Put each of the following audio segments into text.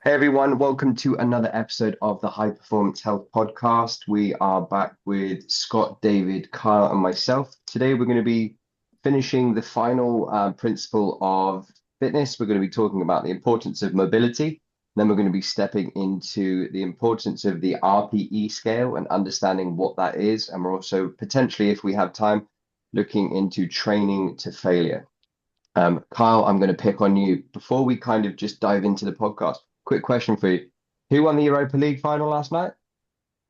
Hey everyone, welcome to another episode of the High Performance Health Podcast. We are back with Scott, David, Kyle, and myself. Today we're going to be finishing the final principle of fitness. We're going to be talking about the importance of mobility. Then we're going to be stepping into the importance of the RPE scale and understanding what that is. And we're also potentially, if we have time, looking into training to failure. Kyle, I'm going to pick on you. Before we kind of just dive into the podcast, quick question for you. Who won the Europa League final last night?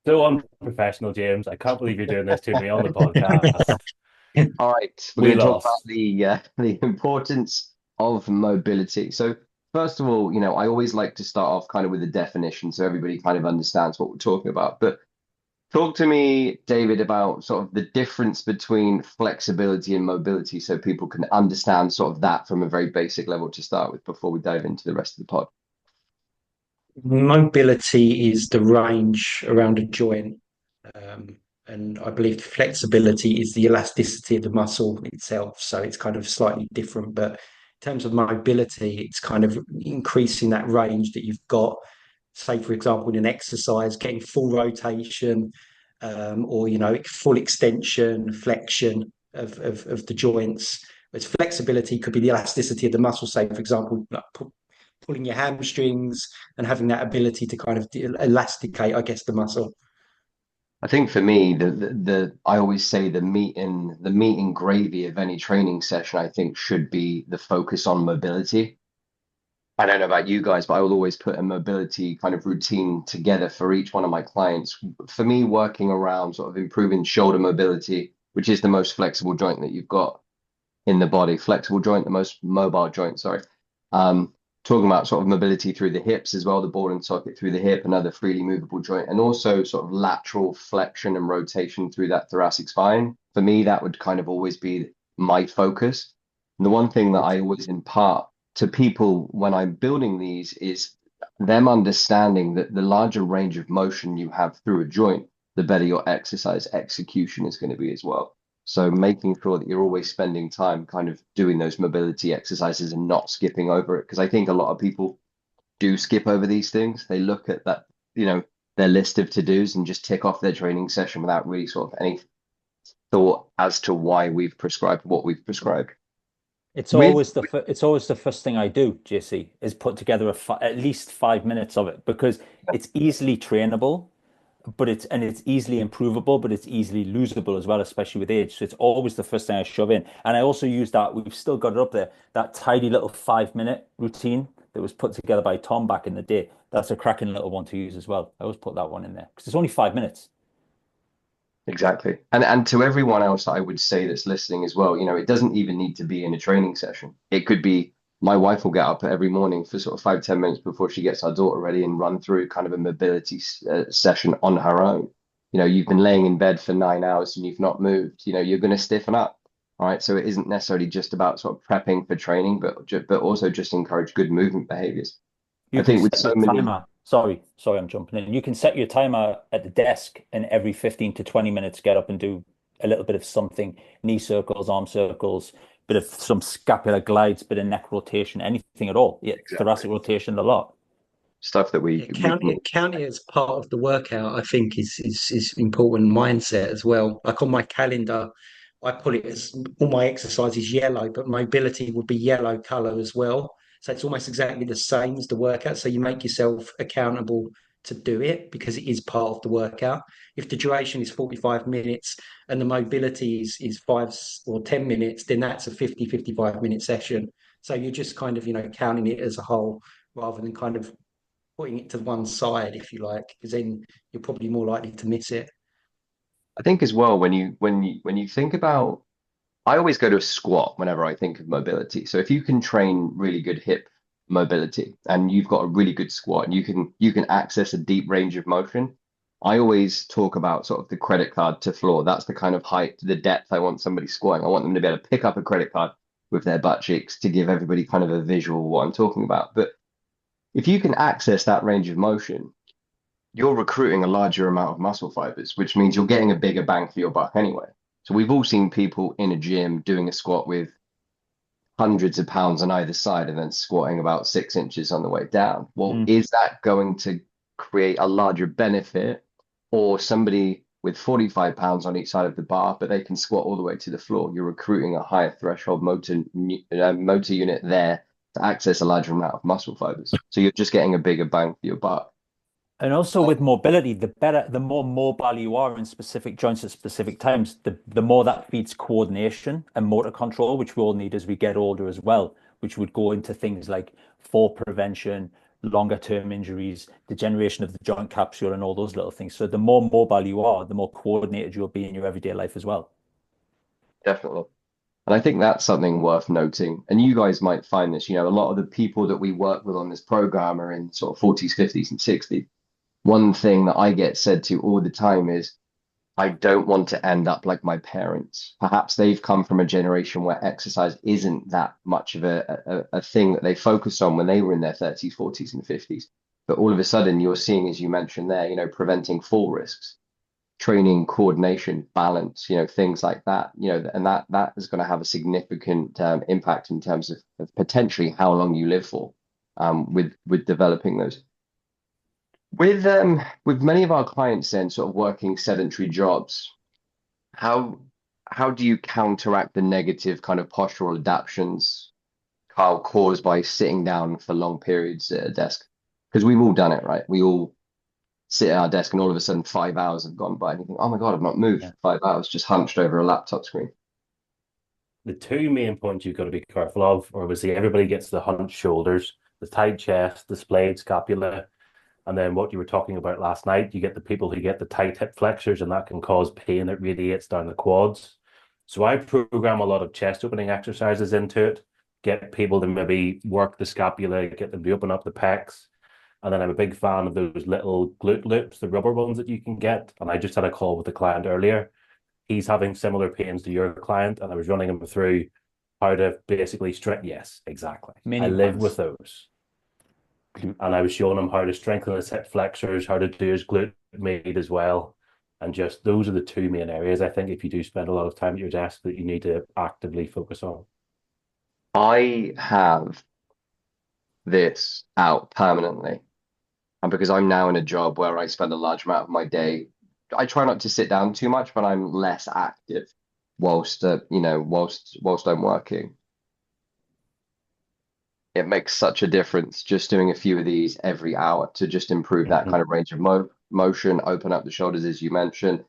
So unprofessional, James. I can't believe you're doing this to me on the podcast. All right, we're We going to talk about lost. the importance of mobility. So first of all, I always like to start off kind of with a definition so everybody kind of understands what we're talking about. But talk to me, David, about sort of the difference between flexibility and mobility so people can understand sort of that from a very basic level to start with before we dive into the rest of the pod. Mobility is the range around a joint, um, and I believe flexibility is the elasticity of the muscle itself. So it's kind of slightly different. But in terms of mobility, it's kind of increasing that range that you've got. Say, for example, in an exercise, getting full rotation, or full extension, flexion of the joints. Whereas flexibility could be the elasticity of the muscle. Say, for example, like pulling your hamstrings and having that ability to kind of elasticate, I guess, the muscle. I think for me, the I always say the meat and gravy of any training session, I think should be the focus on mobility. I don't know about you guys, but I will always put a mobility kind of routine together for each one of my clients. For me, working around sort of improving shoulder mobility, which is the most flexible joint that you've got in the body, flexible joint, the most mobile joint, sorry. Talking about sort of mobility through the hips as well, the ball and socket through the hip, another freely movable joint, and also sort of lateral flexion and rotation through that thoracic spine. For me, that would kind of always be my focus. And the one thing that I always impart to people when I'm building these is them understanding that the larger range of motion you have through a joint, the better your exercise execution is going to be as well. So making sure that you're always spending time kind of doing those mobility exercises and not skipping over it. Because I think a lot of people do skip over these things. They look at that, their list of to-dos and just tick off their training session without really sort of any thought as to why we've prescribed what we've prescribed. It's With always it's always the first thing I do, JC, is put together at least 5 minutes of it because it's easily trainable, but it's easily improvable, but it's easily losable as well, especially with age. So it's always the first thing I shove in. And I also use that, we've still got it up there, that tidy little 5 minute routine that was put together by Tom back in the day. That's a cracking little one to use as well. I always put that one in there because it's only 5 minutes. Exactly. And to everyone else, I would say that's listening as well, it doesn't even need to be in a training session. It could be my wife will get up every morning for sort of 5, 10 minutes before she gets our daughter ready and run through kind of a mobility session on her own. You've been laying in bed for 9 hours and you've not moved, you're going to stiffen up. All right. So it isn't necessarily just about sort of prepping for training, but also just encourage good movement behaviors. I You can think with set so your many, timer. Sorry, I'm jumping in. You can set your timer at the desk and every 15 to 20 minutes get up and do a little bit of something, knee circles, arm circles, bit of some scapular glides, bit of neck rotation, anything at all. Yeah, exactly, thoracic rotation a lot. stuff that we Yeah, we can. count it as part of the workout. I think is important mindset as well. Like on my calendar, I put it as all my exercise is yellow, but mobility would be yellow color as well. So it's almost exactly the same as the workout. So you make yourself accountable to do it because it is part of the workout. If the duration is 45 minutes and the mobility is 5 or 10 minutes, then that's a 55 minute session. So you're just kind of, counting it as a whole rather than kind of putting it to one side, if you like, because then you're probably more likely to miss it. I think as well when you think about, I always go to a squat whenever I think of mobility. So if you can train really good hip mobility and you've got a really good squat and you can access a deep range of motion, I always talk about sort of the credit card to floor. That's the kind of height, the depth I want somebody squatting. I want them to be able to pick up a credit card with their butt cheeks to give everybody kind of a visual of what I'm talking about. But if you can access that range of motion, you're recruiting a larger amount of muscle fibers, which means you're getting a bigger bang for your buck anyway. So we've all seen people in a gym doing a squat with hundreds of pounds on either side and then squatting about 6 inches on the way down. Well, Mm. is that going to create a larger benefit, or somebody with 45 pounds on each side of the bar, but they can squat all the way to the floor? You're recruiting a higher threshold motor unit there to access a larger amount of muscle fibers. So you're just getting a bigger bang for your buck. And also with mobility, the more mobile you are in specific joints at specific times, the more that feeds coordination and motor control, which we all need as we get older as well, which would go into things like fall prevention, longer term injuries, degeneration of the joint capsule, and all those little things. So the more mobile you are, the more coordinated you'll be in your everyday life as well. Definitely. And I think that's something worth noting. And you guys might find this, a lot of the people that we work with on this program are in sort of 40s, 50s, and 60s. One thing that I get said to all the time is, I don't want to end up like my parents. Perhaps they've come from a generation where exercise isn't that much of a thing that they focused on when they were in their 30s, 40s, and 50s. But all of a sudden, you're seeing, as you mentioned there, preventing fall risks, training coordination, balance, things like that, and that is going to have a significant impact in terms of potentially how long you live for, with developing those. With many of our clients then sort of working sedentary jobs, how do you counteract the negative kind of postural adaptations, Carl, caused by sitting down for long periods at a desk? Because we've all done it, right? We all sit at our desk and all of a sudden 5 hours have gone by and you think, oh my God, I've not moved for 5 hours, just hunched over a laptop screen. The two main points you've got to be careful of, or obviously everybody gets the hunched shoulders, the tight chest, the splayed scapula, and then what you were talking about last night, you get the people who get the tight hip flexors, and that can cause pain that radiates down the quads. So I program a lot of chest opening exercises into it, get people to maybe work the scapula, get them to open up the pecs. And then I'm a big fan of those little glute loops, the rubber ones that you can get. And I just had a call with a client earlier. He's having similar pains to your client, and I was running him through how to basically strengthen. Yes, exactly. I live with those. And I was showing him how to strengthen his hip flexors, how to do his glute med as well. And just those are the two main areas, I think, if you do spend a lot of time at your desk, that you need to actively focus on. I have this out permanently. And because I'm now in a job where I spend a large amount of my day, I try not to sit down too much, but I'm less active whilst I'm working. It makes such a difference just doing a few of these every hour to just improve that kind of range of motion, open up the shoulders, as you mentioned.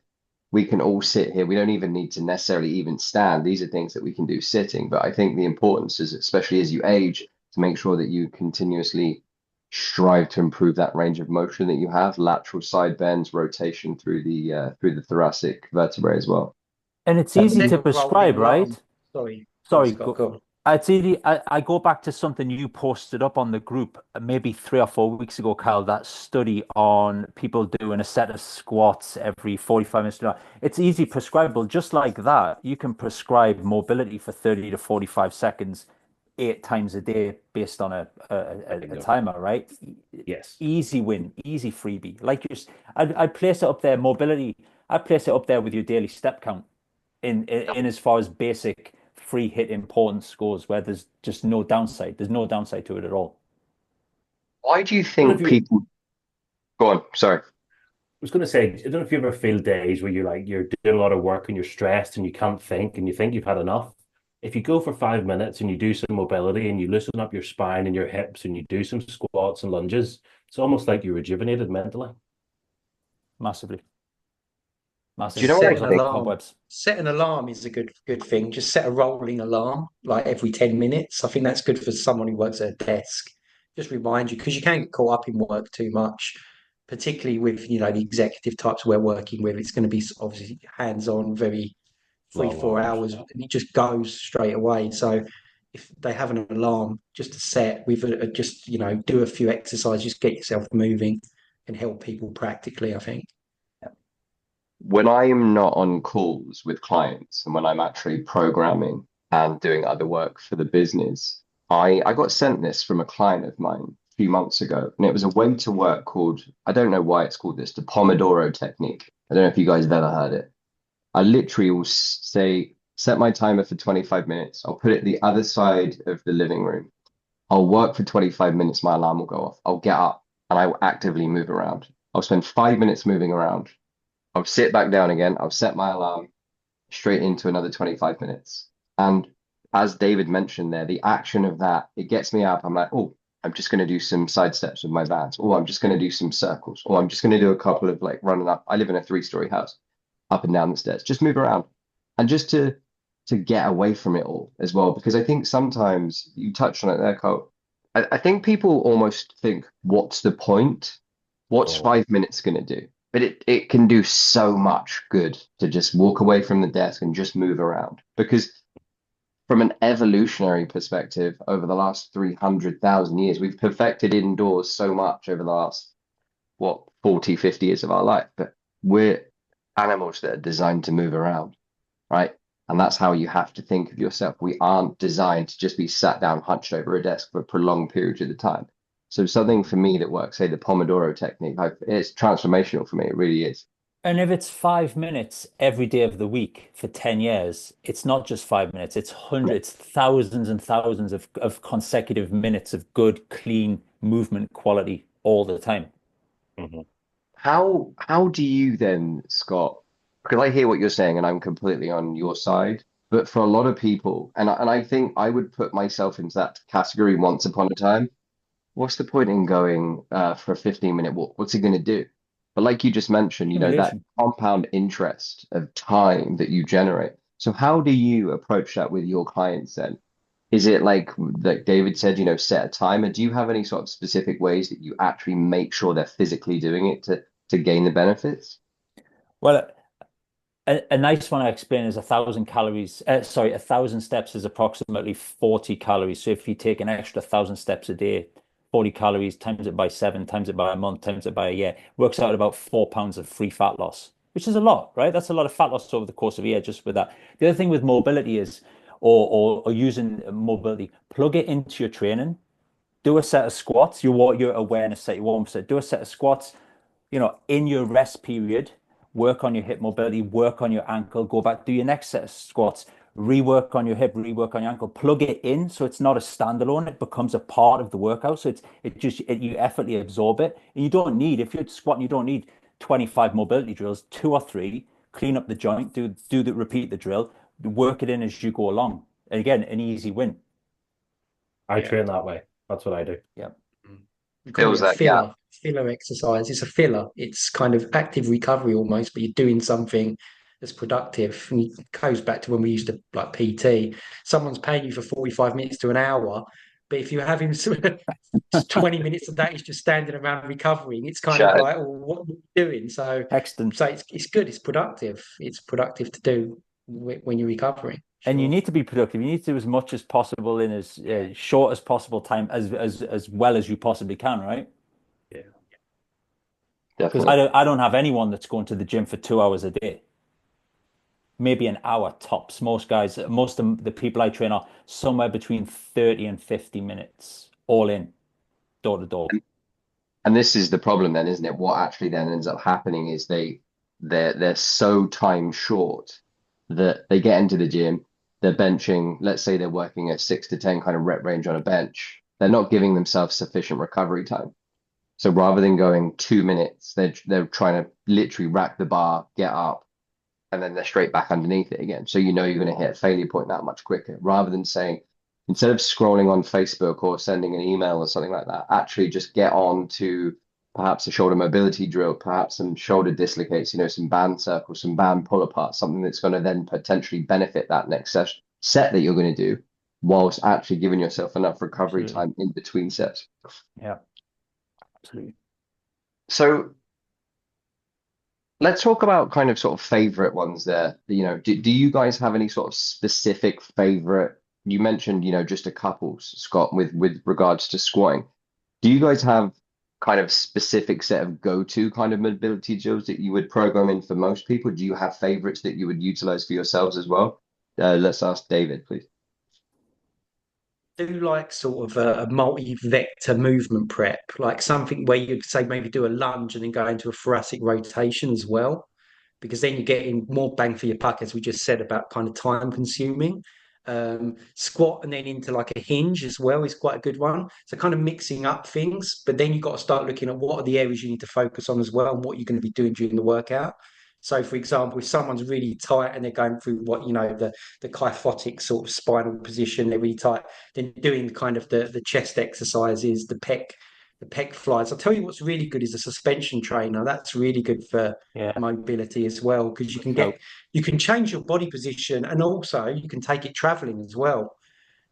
We can all sit here. We don't even need to necessarily even stand. These are things that we can do sitting. But I think the importance is, especially as you age, to make sure that you continuously strive to improve that range of motion that you have, lateral side bends, rotation through the thoracic vertebrae as well. And it's easy to prescribe, right? Sorry, go. It's easy. I go back to something you posted up on the group maybe 3 or 4 weeks ago, Kyle, that study on people doing a set of squats every 45 minutes. It's easy prescribable. Just like that, you can prescribe mobility for 30 to 45 seconds 8 times a day based on a timer, right? Yes. Easy win, easy freebie. Like I'd place it up there, mobility. I'd place it up there with your daily step count in as far as basic free hit importance goes, where there's just no downside. There's no downside to it at all. Why do you think people go on? Sorry. I was going to say, I don't know if you ever feel days where you're doing a lot of work and you're stressed and you can't think and you think you've had enough. If you go for 5 minutes and you do some mobility and you loosen up your spine and your hips and you do some squats and lunges, it's almost like you're rejuvenated mentally. Massively. Do you know what I think? Set an alarm is a good thing. Just set a rolling alarm like every 10 minutes. I think that's good for someone who works at a desk. Just remind you, because you can get caught up in work too much, particularly with the executive types we're working with. It's going to be obviously hands-on, very 3-4 hours, and it just goes straight away. So if they have an alarm just to set with just do a few exercises, just get yourself moving, and help people practically, I think. When I am not on calls with clients and when I'm actually programming and doing other work for the business, I got sent this from a client of mine a few months ago, and it was a way to work called, I don't know why it's called this, the Pomodoro technique. I don't know if you guys have ever heard it. I literally will say set my timer for 25 minutes. I'll put it the other side of the living room. I'll work for 25 minutes. My alarm will go off. I'll get up and I will actively move around. I'll spend 5 minutes moving around. I'll sit back down again. I'll set my alarm straight into another 25 minutes. And as David mentioned there, the action of that, it gets me up. I'm like, oh, I'm just going to do some side steps with my bands. Oh, I'm just going to do some circles. Or I'm just going to do a couple of like running up. I live in a 3-story house, up and down the stairs. Just move around. And just to get away from it all as well. Because I think sometimes you touched on it there, Cole. I think people almost think, what's the point? What's Oh, 5 minutes going to do? But it can do so much good to just walk away from the desk and just move around. Because from an evolutionary perspective, over the last 300,000 years, we've perfected indoors so much over the last, what, 40, 50 years of our life. But we're animals that are designed to move around, right? And that's how you have to think of yourself. We aren't designed to just be sat down, hunched over a desk for prolonged periods of the time. So something for me that works, say the Pomodoro technique, it's transformational for me. It really is. And if it's 5 minutes every day of the week for 10 years, it's not just 5 minutes, it's hundreds, thousands and thousands of consecutive minutes of good, clean movement quality all the time. mhm. How do you then, Scott? Because I hear what you're saying and I'm completely on your side. But for a lot of people, and I think I would put myself into that category once upon a time. What's the point in going for a 15-minute walk? What's it going to do? But like you just mentioned, that Accumulation. compound interest of time that you generate. So how do you approach that with your clients then? Is it like David said, set a timer? Do you have any sort of specific ways that you actually make sure they're physically doing it to gain the benefits? Well, a nice one I explain is 1,000 calories. Sorry, 1,000 steps is approximately 40 calories. So if you take an extra 1,000 steps a day, 40 calories, times it by 7, times it by a month, times it by a year, works out at about 4 pounds of free fat loss, which is a lot, right? That's a lot of fat loss over the course of a year just with that. The other thing with mobility is, or using mobility, plug it into your training. Do a set of squats. Your awareness set, your warm set. Do a set of squats in your rest period, work on your hip mobility, work on your ankle, go back, do your next set of squats, rework on your hip, rework on your ankle, plug it in so it's not a standalone, it becomes a part of the workout. So you effortlessly absorb it. And you don't need, if you're squatting, you don't need 25 mobility drills, two or three, clean up the joint, repeat the drill, work it in as you go along. And again, an easy win. I Yeah. train that way. That's what I do. Yeah. We call Fills it a that gap. filler exercise. It's a filler. It's kind of active recovery almost, but you're doing something that's productive. And it goes back to when we used to like PT. Someone's paying you for 45 minutes to an hour, but if you have him 20 minutes of that, he's just standing around recovering. It's kind of Shattered. like, well, what are you doing? So, Excellent. so it's good. It's productive. It's productive to do when you're recovering. And you Sure. need to be productive. You need to do as much as possible in as short as possible time, as well as you possibly can, right? Yeah. Because Definitely. I don't have anyone that's going to the gym for 2 hours a day, maybe an hour tops. Most of the people I train are somewhere between 30 and 50 minutes, all in, door to door. And this is the problem then, isn't it? What actually then ends up happening is they're so time short that they get into the gym, they're benching, let's say they're working a 6 to 10 kind of rep range on a bench. They're not giving themselves sufficient recovery time. So rather than going 2 minutes, they're trying to literally rack the bar, get up, and then they're straight back underneath it again. So you're going to hit a failure point that much quicker, rather than saying, instead of scrolling on Facebook or sending an email or something like that, actually just get on to perhaps a shoulder mobility drill, perhaps some shoulder dislocates, some band circles, some band pull apart, something that's going to then potentially benefit that next set that you're going to do, whilst actually giving yourself enough recovery Absolutely. time in between sets. Yeah, absolutely. So let's talk about kind of sort of favorite ones there. Do you guys have any sort of specific favorite? You mentioned, just a couple, Scott, with regards to squatting. Do you guys have kind of specific set of go-to kind of mobility drills that you would program in for most people? Do you have favorites that you would utilize for yourselves as well? Let's ask David, please. Do like sort of a multi-vector movement prep, like something where you'd say maybe do a lunge and then go into a thoracic rotation as well. because then you're getting more bang for your buck, as we just said about kind of time consuming. Squat and then into like a hinge as well is quite a good one. So kind of mixing up things, but then you've got to start looking at what are the areas you need to focus on as well and what you're going to be doing during the workout. So, for example, if someone's really tight and they're going through what the kyphotic sort of spinal position, they're really tight, then doing kind of the chest exercises, the pec flies. I'll tell you what's really good is a suspension trainer. That's really good for Yeah. mobility as well, because So you can change your body position, and also you can take it traveling as well.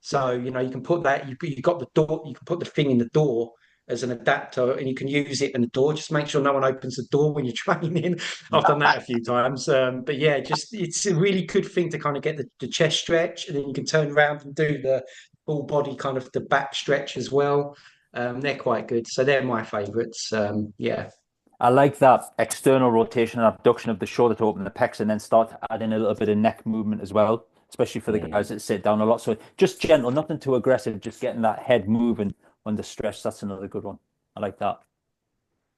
So, you can put that, you've got the door, you can put the thing in the door as an adapter, and you can use it in the door. Just make sure no one opens the door when you're training. I've done that a few times. But yeah, just it's a really good thing to kind of get the chest stretch, and then you can turn around and do the full body kind of the back stretch as well. They're quite good. So they're my favorites. Yeah. I like that external rotation and abduction of the shoulder to open the pecs and then start adding a little bit of neck movement as well, especially for the guys that sit down a lot. So just gentle, nothing too aggressive, just getting that head moving under stress. That's another good one. I like that.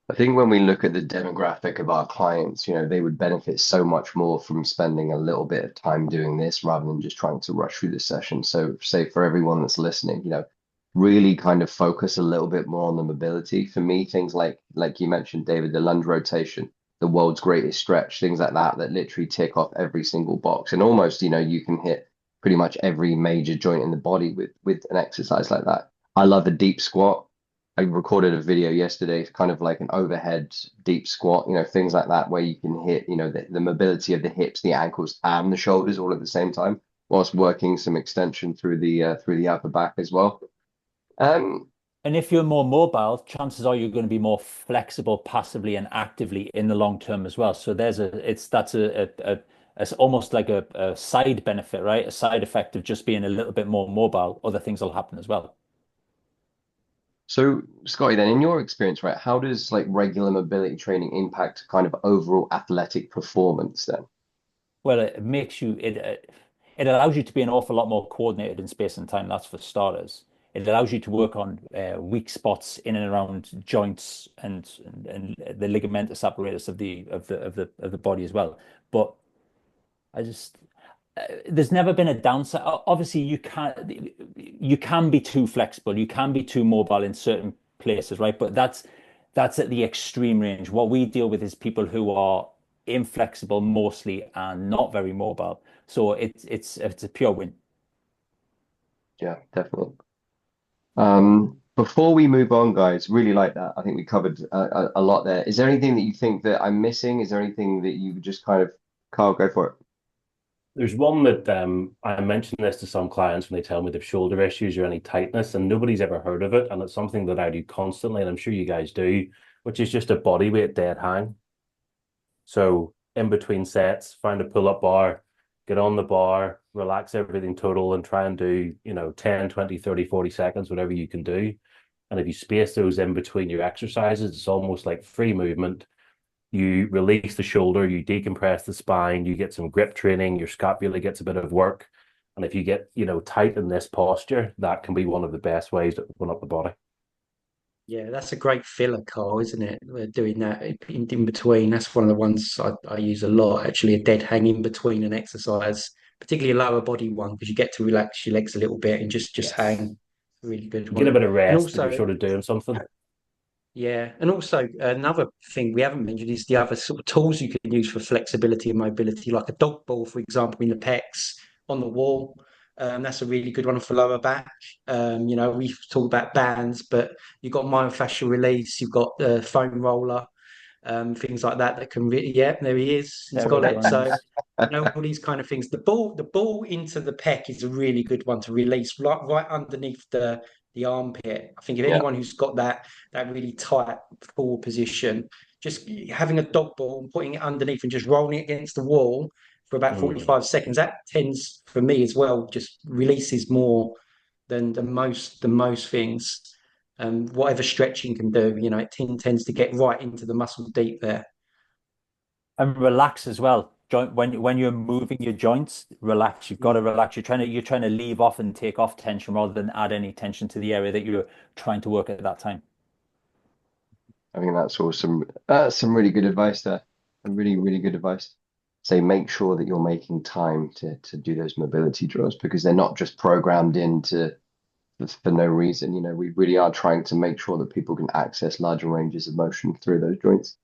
I think when we look at the demographic of our clients, they would benefit so much more from spending a little bit of time doing this rather than just trying to rush through the session. So, say for everyone that's listening, really kind of focus a little bit more on the mobility. For me, things like you mentioned, David, the lunge rotation, the world's greatest stretch, things like that literally tick off every single box. And almost, you can hit pretty much every major joint in the body with an exercise like that. I love a deep squat. I recorded a video yesterday, kind of like an overhead deep squat, things like that, where you can hit, the mobility of the hips, the ankles, and the shoulders all at the same time, whilst working some extension through the upper back as well. And if you're more mobile, chances are you're going to be more flexible passively and actively in the long term as well. So it's almost like a side benefit, right? A side effect of just being a little bit more mobile. Other things will happen as well. So, Scotty, then in your experience, right, how does like regular mobility training impact kind of overall athletic performance then? Well, it allows you to be an awful lot more coordinated in space and time. That's for starters. It allows you to work on weak spots in and around joints and the ligamentous apparatus of the body as well. But I just there's never been a downside. Obviously, you can be too flexible, you can be too mobile in certain places, right? But that's at the extreme range. What we deal with is people who are inflexible mostly and not very mobile. So it's a pure win. Yeah, definitely. Before we move on, guys, really like that. I think we covered a lot there. Is there anything that you think that I'm missing? Is there anything that you would just kind of, Carl, go for it? There's one that I mentioned this to some clients when they tell me they've shoulder issues or any tightness, and nobody's ever heard of it. And it's something that I do constantly, and I'm sure you guys do, which is just a body weight dead hang. So in between sets, find a pull-up bar, get on the bar, relax everything total, and try and do, 10, 20, 30, 40 seconds, whatever you can do. And if you space those in between your exercises, it's almost like free movement. You release the shoulder, you decompress the spine, you get some grip training, your scapula gets a bit of work. And if you get, tight in this posture, that can be one of the best ways to open up the body. Yeah, that's a great filler, Carl, isn't it? We're doing that in between. That's one of the ones I use a lot, actually, a dead hang in between an exercise, particularly a lower body one, because you get to relax your legs a little bit and just Yes. hang. Really good You get a one. bit of And rest if you're also, sort of doing something. yeah, and also another thing we haven't mentioned is the other sort of tools you can use for flexibility and mobility, like a dog ball, for example, in the pecs on the wall. That's a really good one for lower back. We've talked about bands, but you've got myofascial release, you've got the foam roller, things like that can really, yeah, there he is. He's There got it it. So, runs. all these kind of things. The ball into the pec is a really good one to release right underneath the armpit. I think if Yeah. anyone who's got that really tight forward position, just having a dog ball and putting it underneath and just rolling it against the wall for about Mm. 45 seconds, that tends for me as well, just releases more than the most things. Whatever stretching can do, it tends to get right into the muscle deep there. And relax as well. Joint when you're moving your joints, relax. You've got to relax. You're trying to leave off and take off tension rather than add any tension to the area that you're trying to work at that time. I think that's awesome. Some really good advice there. And really, really good advice. say make sure that you're making time to do those mobility drills, because they're not just programmed into for no reason. You know, we really are trying to make sure that people can access larger ranges of motion through those joints.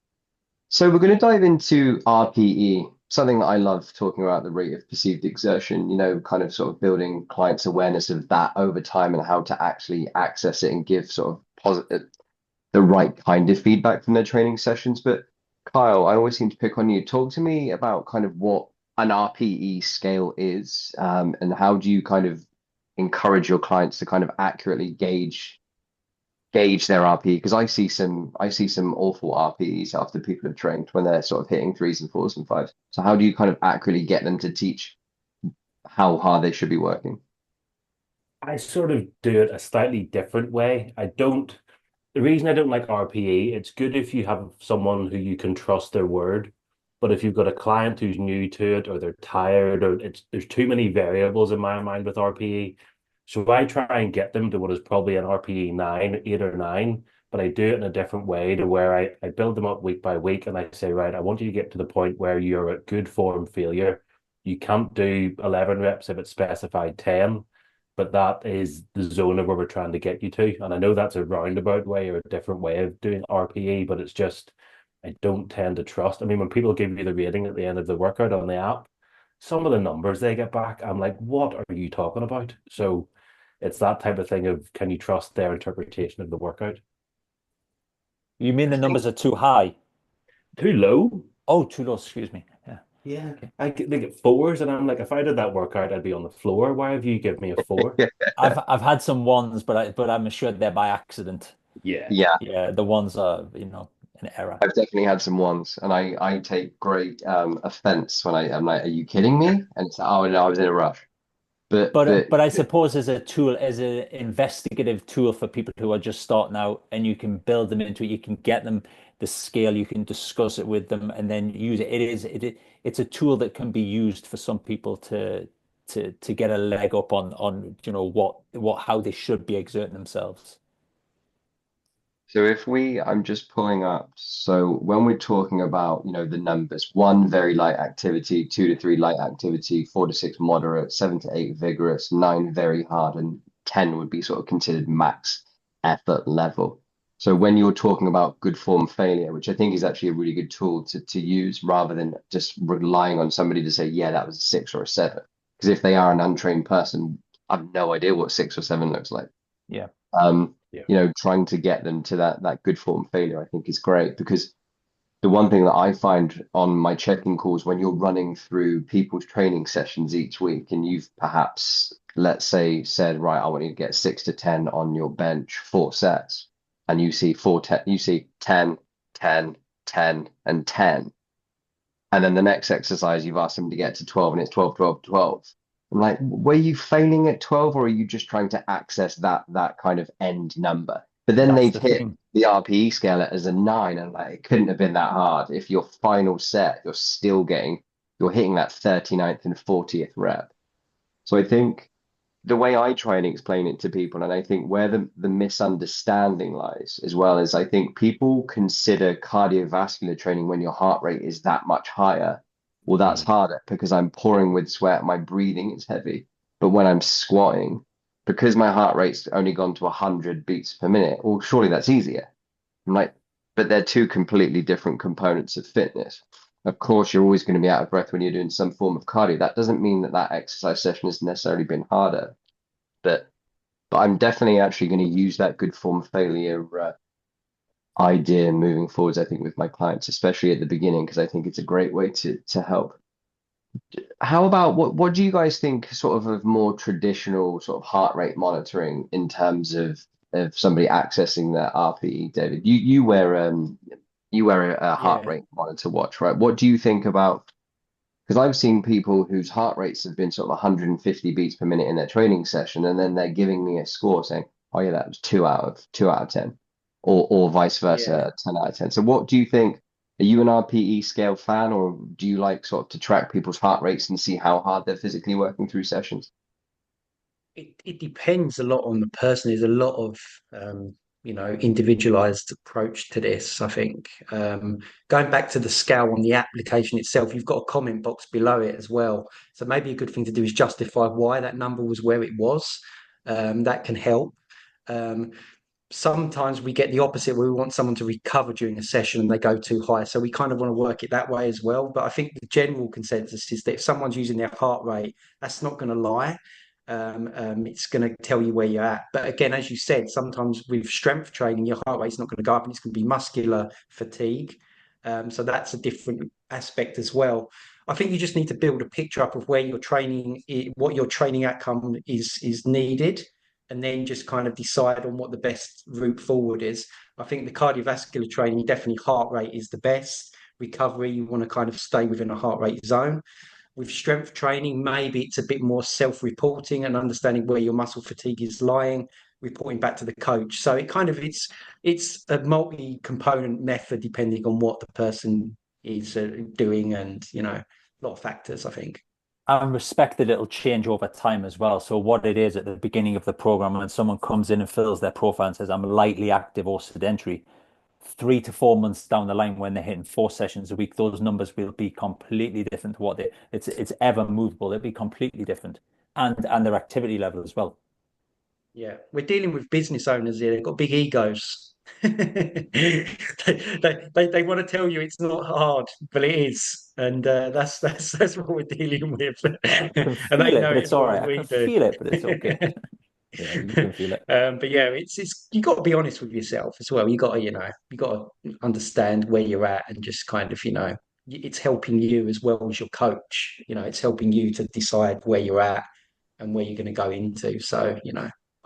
So we're going to dive into RPE, something that I love talking about, the rate of perceived exertion, you know, kind of sort of building clients' awareness of that over time and how to actually access it and give sort of positive, the right kind of feedback from their training sessions. But Kyle, I always seem to pick on you. Talk to me about kind of what an RPE scale is, and how do you kind of encourage your clients to kind of accurately gauge their RPE, because I see some awful RPEs after people have trained when they're sort of hitting threes and fours and fives. So how do you kind of accurately get them to teach how hard they should be working? I sort of do it a slightly different way. The reason I don't like RPE, it's good if you have someone who you can trust their word. But if you've got a client who's new to it, or they're tired, or there's too many variables in my mind with RPE. So I try and get them to what is probably an RPE 9, 8 or 9, but I do it in a different way, to where I build them up week by week, and I say, right, I want you to get to the point where you're at good form failure. You can't do 11 reps if it's specified 10, but that is the zone of where we're trying to get you to. And I know that's a roundabout way or a different way of doing RPE, but it's just, I don't tend to trust. I mean, when people give you the rating at the end of the workout on the app, some of the numbers they get back, I'm like, what are you talking about? So it's that type of thing of, can you trust their interpretation of the workout? You mean I the think numbers are too high? Too low? Oh, too low, excuse me. Yeah. Yeah. Okay. They get fours, and I'm like, if I did that workout, I'd be on the floor. Why have you given me a four? I've had some ones, but I'm sure they're by accident. Yeah. yeah, Yeah, the ones are, an error. I've definitely had some ones, and I take great offense when I'm like, are you kidding me? And it's like, oh no, I was in a rush. But I suppose as a tool, as an investigative tool for people who are just starting out, and you can build them into it, you can get them the scale, you can discuss it with them, and then use it. It's a tool that can be used for some people to get a leg up on what how they should be exerting themselves. So if I'm just pulling up, so when we're talking about, you know, the numbers, 1 very light activity, 2 to 3 light activity, 4 to 6 moderate, 7 to 8 vigorous, 9 very hard, and 10 would be sort of considered max effort level. So when you're talking about good form failure, which I think is actually a really good tool to use, rather than just relying on somebody to say, yeah, that was a 6 or a 7. Because if they are an untrained person, I have no idea what 6 or 7 looks like. Yeah. Yeah. You know, trying to get them to that good form failure, I think is great, because the one thing that I find on my check-in calls, when you're running through people's training sessions each week, and you've perhaps, let's say, said, right, I want you to get 6 to 10 on your bench, 4 sets, and you see 10, 10, 10, and 10. And then the next exercise, you've asked them to get to 12, and it's 12, 12, 12. I'm like, were you failing at 12, or are you just trying to access that kind of end number? But then That's they've the hit thing. the RPE scale as a 9, and like, it couldn't have been that hard. If your final set, you're hitting that 39th and 40th rep. So I think the way I try and explain it to people, and I think where the misunderstanding lies as well, is I think people consider cardiovascular training when your heart rate is that much higher. Well, that's Mm. harder because I'm pouring with sweat, my breathing is heavy. But when I'm squatting, because my heart rate's only gone to 100 beats per minute, well, surely that's easier. I'm like, but they're two completely different components of fitness. Of course, you're always going to be out of breath when you're doing some form of cardio. That doesn't mean that exercise session has necessarily been harder, but I'm definitely actually going to use that good form failure idea moving forwards. I think with my clients, especially at the beginning, because I think it's a great way to help. How about what do you guys think sort of more traditional sort of heart rate monitoring in terms of somebody accessing their RPE, David? You wear a heart Yeah. rate monitor watch, right? What do you think about, because I've seen people whose heart rates have been sort of 150 beats per minute in their training session, and then they're giving me a score saying, "Oh yeah, that was 2 out of 10," or vice Yeah. versa, 10 out of 10. So what do you think? Are you an RPE scale fan, or do you like sort of to track people's heart rates and see how hard they're physically working through sessions? It depends a lot on the person. There's a lot of individualized approach to this. I think going back to the scale on the application itself, you've got a comment box below it as well. So maybe a good thing to do is justify why that number was where it was. That can help. Sometimes we get the opposite where we want someone to recover during a session and they go too high. So we kind of want to work it that way as well. But I think the general consensus is that if someone's using their heart rate, that's not going to lie. It's going to tell you where you're at. But again, as you said, sometimes with strength training, your heart rate's not going to go up and it's going to be muscular fatigue. So that's a different aspect as well. I think you just need to build a picture up of where your training, what your training outcome is needed, and then just kind of decide on what the best route forward is. I think the cardiovascular training, definitely heart rate is the best. Recovery, you want to kind of stay within a heart rate zone. With strength training, maybe it's a bit more self-reporting and understanding where your muscle fatigue is lying, reporting back to the coach. So it's a multi-component method depending on what the person is doing, and a lot of factors, I think. And respect that it'll change over time as well. So what it is at the beginning of the program, when someone comes in and fills their profile and says, I'm lightly active or sedentary, 3 to 4 months down the line when they're hitting 4 sessions a week, those numbers will be completely different to what it's ever movable. It'll be completely different. And their activity level as well. Yeah, we're dealing with business owners here. They've got big egos. they want to tell you it's not hard, but it is, and that's what we're dealing with. I can And they feel it, know but it as it's all well right. as I we can do. feel it, but it's okay. Yeah, you can feel it. But yeah, it's you got to be honest with yourself as well. You got to understand where you're at, and just kind of it's helping you as well as your coach. It's helping you to decide where you're at and where you're going to go into. So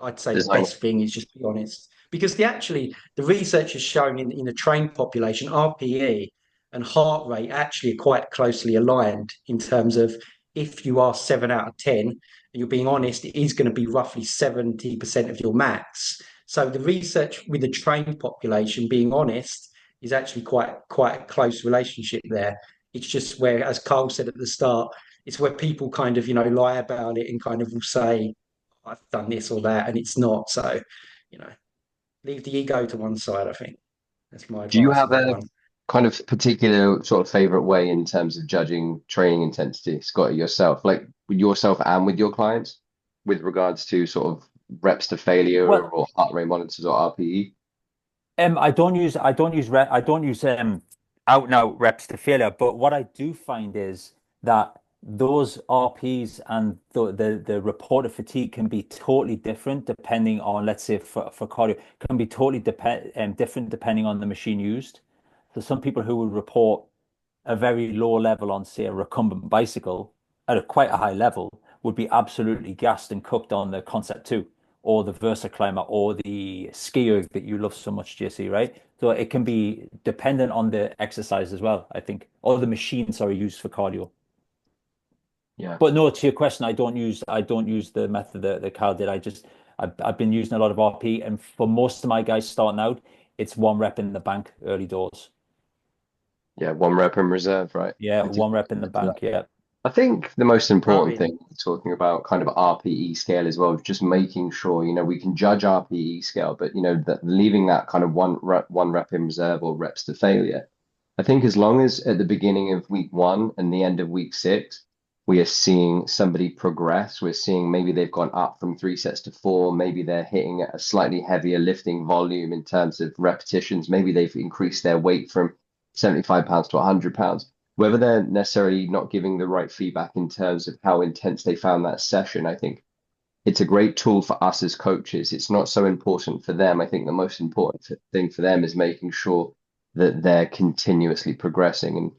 I'd say the Design. best thing is just be honest, because the research has shown in the trained population, RPE and heart rate actually are quite closely aligned in terms of, if you are 7 out of 10 and you're being honest, it is going to be roughly 70% of your max. So the research with the trained population, being honest, is actually quite a close relationship there. It's just where, as Carl said at the start, it's where people kind of lie about it and kind of will say, I've done this or that, and it's not. So leave the ego to one side. I think that's my Do you advice have on that a one. kind of particular sort of favorite way in terms of judging training intensity, Scott, yourself, like with yourself and with your clients, with regards to sort of reps to failure Well, or heart rate monitors or RPE? I don't use out and out reps to failure, but what I do find is that those RPs and the reported fatigue can be totally different depending on, let's say for cardio, can be totally different depending on the machine used. So some people who will report a very low level on, say, a recumbent bicycle at quite a high level would be absolutely gassed and cooked on the Concept 2 or the Versa Climber or the ski that you love so much, JC, right? So it can be dependent on the exercise as well, I think, or the machine, sorry, used for cardio. Yeah. But no, to your question, I don't use the method that Carl did. I've been using a lot of RP, and for most of my guys starting out, it's 1 rep in the bank early doors. Yeah, 1 rep in reserve, right? Yeah, I do 1 rep in the do that. bank. Yeah. I think the most important Growing. thing, talking about kind of RPE scale as well, is just making sure, we can judge RPE scale, but that leaving that kind of one rep in reserve or reps to failure. I think as long as at the beginning of week 1 and the end of week 6, we are seeing somebody progress. We're seeing maybe they've gone up from 3 sets to 4. Maybe they're hitting a slightly heavier lifting volume in terms of repetitions. Maybe they've increased their weight from 75 pounds to 100 pounds. Whether they're necessarily not giving the right feedback in terms of how intense they found that session, I think it's a great tool for us as coaches. It's not so important for them. I think the most important thing for them is making sure that they're continuously progressing. And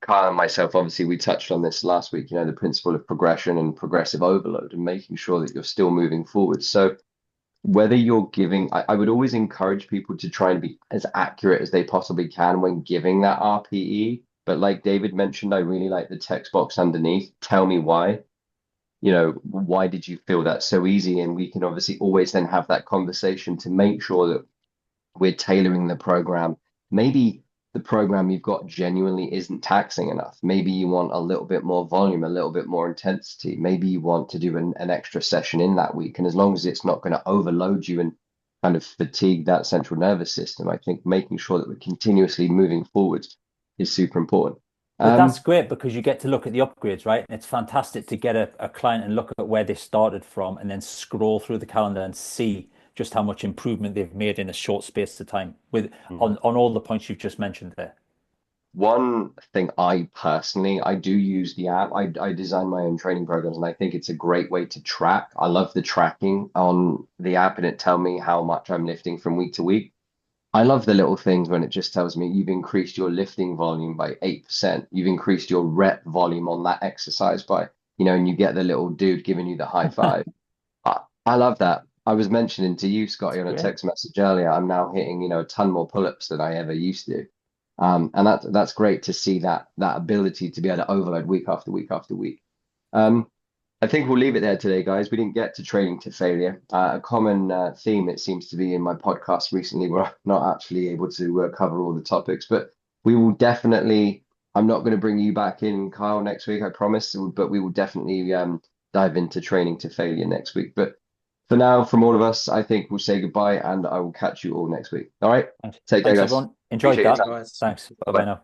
Kyle and myself, obviously, we touched on this last week, the principle of progression and progressive overload and making sure that you're still moving forward. So whether you're giving, I would always encourage people to try and be as accurate as they possibly can when giving that RPE. But like David mentioned, I really like the text box underneath. Tell me why. Why did you feel that so easy? And we can obviously always then have that conversation to make sure that we're tailoring the program. Maybe the program you've got genuinely isn't taxing enough. Maybe you want a little bit more volume, a little bit more intensity. Maybe you want to do an extra session in that week. And as long as it's not going to overload you and kind of fatigue that central nervous system. I think making sure that we're continuously moving forward is super important. But that's great because you get to look at the upgrades, right? And it's fantastic to get a client and look at where they started from and then scroll through the calendar and see just how much improvement they've made in a short space of time with on all the points you've just mentioned there. One thing I do use the app. I design my own training programs, and I think it's a great way to track. I love the tracking on the app, and it tell me how much I'm lifting from week to week. I love the little things when it just tells me you've increased your lifting volume by 8%. You've increased your rep volume on that exercise by, and you get the little dude giving you the high five. I love that. I was mentioning to you, Scotty, on a Great. text message earlier, I'm now hitting, a ton more pull-ups than I ever used to. And that's great to see that ability to be able to overload week after week after week. I think we'll leave it there today, guys. We didn't get to training to failure. A common theme, it seems to be in my podcast recently, where I'm not actually able to cover all the topics, but we will definitely, I'm not going to bring you back in, Kyle, next week, I promise, but we will definitely dive into training to failure next week. But for now, from all of us, I think we'll say goodbye and I will catch you all next week. All right. Thanks. Take care, Thanks, guys. everyone. Enjoyed Appreciate your that. time. Guys. Thanks. Bye-bye. Bye-bye now.